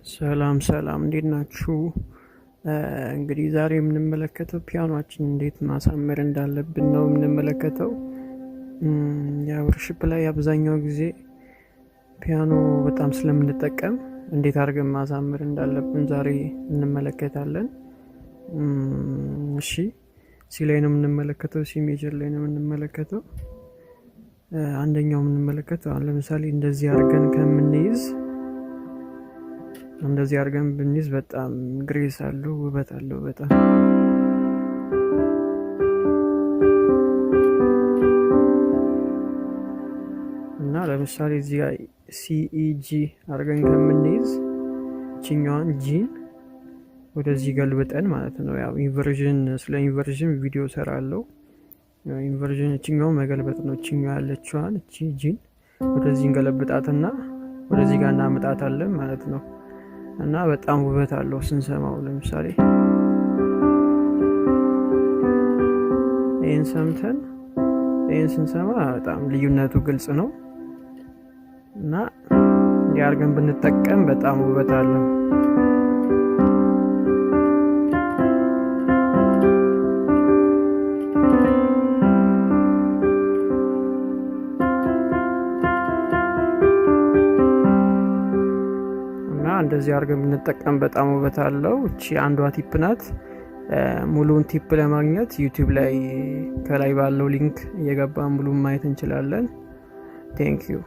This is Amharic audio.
ሰላም ሰላም እንዴት ናችሁ? እንግዲህ ዛሬ የምንመለከተው ፒያኖችን እንዴት ማሳመር እንዳለብን ነው የምንመለከተው። ያው ወርሺፕ ላይ አብዛኛው ጊዜ ፒያኖ በጣም ስለምንጠቀም እንዴት አድርገን ማሳመር እንዳለብን ዛሬ እንመለከታለን። እሺ ሲ ላይ ነው የምንመለከተው፣ ሲ ሜጀር ላይ ነው የምንመለከተው። አንደኛው የምንመለከተው አሁን ለምሳሌ እንደዚህ አድርገን ከምንይዝ እንደዚህ አድርገን ብንይዝ በጣም ግሬስ አለው፣ ውበት አለው በጣም። እና ለምሳሌ እዚህ ጋር ሲኢጂ አድርገን ከምንይዝ እቺኛዋን ጂን ወደዚህ ገልብጠን ማለት ነው። ያው ኢንቨርዥን ስለ ኢንቨርዥን ቪዲዮ ሰራለሁ። ኢንቨርዥን እቺኛው መገልበጥ ነው። እቺኛው ያለችዋን እቺ ጂን ወደዚህ እንገለብጣትና ወደዚህ ጋር እናመጣታለን ማለት ነው። እና በጣም ውበት አለው ስንሰማው። ለምሳሌ ይሄን ሰምተን ይሄን ስንሰማ በጣም ልዩነቱ ግልጽ ነው። እና ያርገን ብንጠቀም በጣም ውበት አለው። እንደዚህ አድርገን ብንጠቀም በጣም ውበት አለው። እቺ አንዷ ቲፕ ናት። ሙሉውን ቲፕ ለማግኘት ዩቲዩብ ላይ ከላይ ባለው ሊንክ እየገባን ሙሉውን ማየት እንችላለን። ቴንክ ዩ